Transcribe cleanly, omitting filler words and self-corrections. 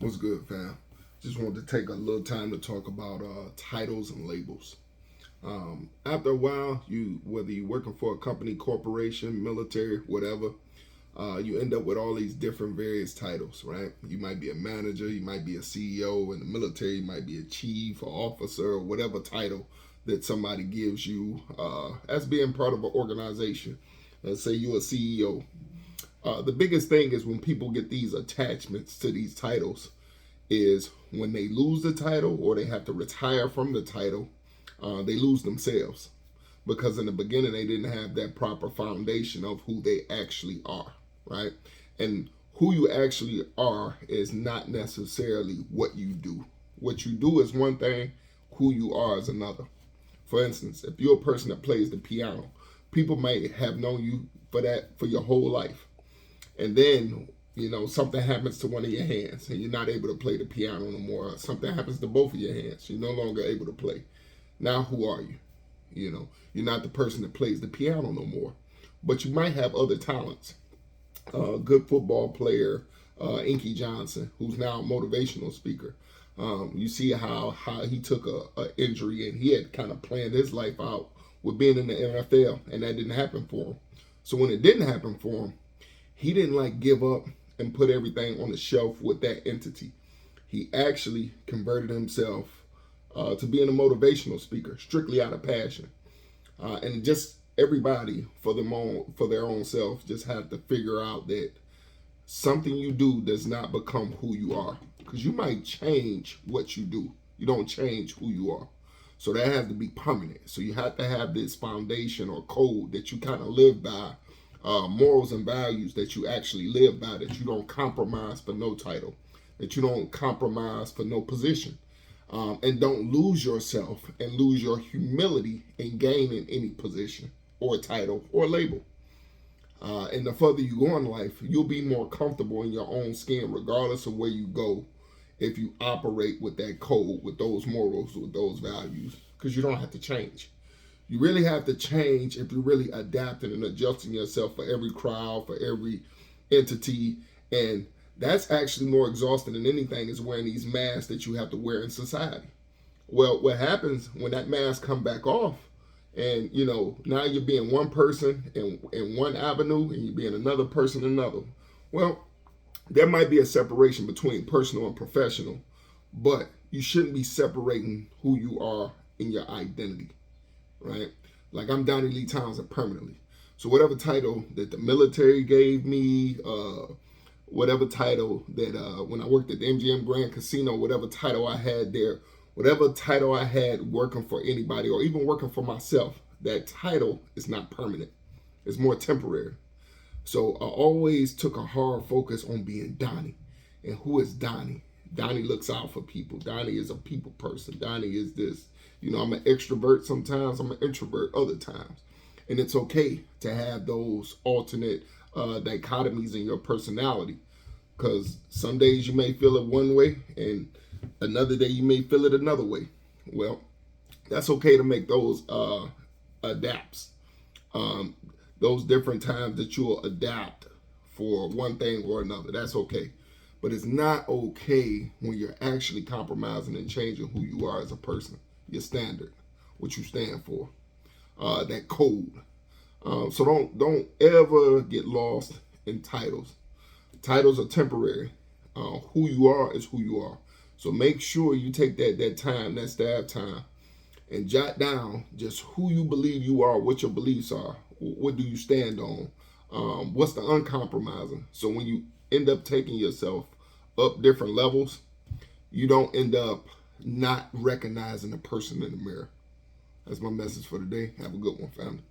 What's good, fam? Just wanted to take a little time to talk about titles and labels. After a while, whether you're working for a company, corporation, military, whatever, you end up with all these different various titles, right? You might be a manager, you might be a CEO in the military, you might be a chief or officer or whatever title that somebody gives you as being part of an organization. Let's say you're a CEO. The biggest thing is when people get these attachments to these titles is when they lose the title or they have to retire from the title, they lose themselves because in the beginning they didn't have that proper foundation of who they actually are, right? And who you actually are is not necessarily what you do. What you do is one thing, who you are is another. For instance, if you're a person that plays the piano, people might have known you for that for your whole life. And then, something happens to one of your hands and you're not able to play the piano no more. Something happens to both of your hands. You're no longer able to play. Now, who are you? You're not the person that plays the piano no more. But you might have other talents. Good football player, Inky Johnson, who's now a motivational speaker. You see how he took a injury and he had kind of planned his life out with being in the NFL, and that didn't happen for him. So when it didn't happen for him, he didn't give up and put everything on the shelf with that entity. He actually converted himself to being a motivational speaker, strictly out of passion. And just everybody for their own self just have to figure out that something you do does not become who you are. Because you might change what you do. You don't change who you are. So that has to be permanent. So you have to have this foundation or code that you kind of live by, morals and values that you actually live by, that you don't compromise for no title, that you don't compromise for no position, and don't lose yourself and lose your humility in gaining any position or title or label. And the further you go in life, you'll be more comfortable in your own skin, regardless of where you go, if you operate with that code, with those morals, with those values, because you don't have to change. You really have to change if you're really adapting and adjusting yourself for every crowd, for every entity. And that's actually more exhausting than anything, is wearing these masks that you have to wear in society. Well, what happens when that mask come back off and, now you're being one person in one avenue and you're being another person in another. Well, there might be a separation between personal and professional, but you shouldn't be separating who you are in your identity, right? Like I'm Donnie Lee Townsend permanently. So whatever title that the military gave me, whatever title that when I worked at the MGM Grand Casino, whatever title I had there, whatever title I had working for anybody or even working for myself, that title is not permanent. It's more temporary. So I always took a hard focus on being Donnie. And who is Donnie? Donnie looks out for people. Donnie is a people person. Donnie is this. I'm an extrovert sometimes. I'm an introvert other times. And it's okay to have those alternate dichotomies in your personality. Because some days you may feel it one way and another day you may feel it another way. Well, that's okay to make those adapts. Those different times that you'll adapt for one thing or another. That's okay. But it's not okay when you're actually compromising and changing who you are as a person, your standard, what you stand for, that code. So don't ever get lost in titles. Titles are temporary. Who you are is who you are. So make sure you take that time, that staff time, and jot down just who you believe you are, what your beliefs are, what do you stand on, what's the uncompromising. So when you end up taking yourself up different levels, you don't end up not recognizing the person in the mirror. That's my message for today. Have a good one, family.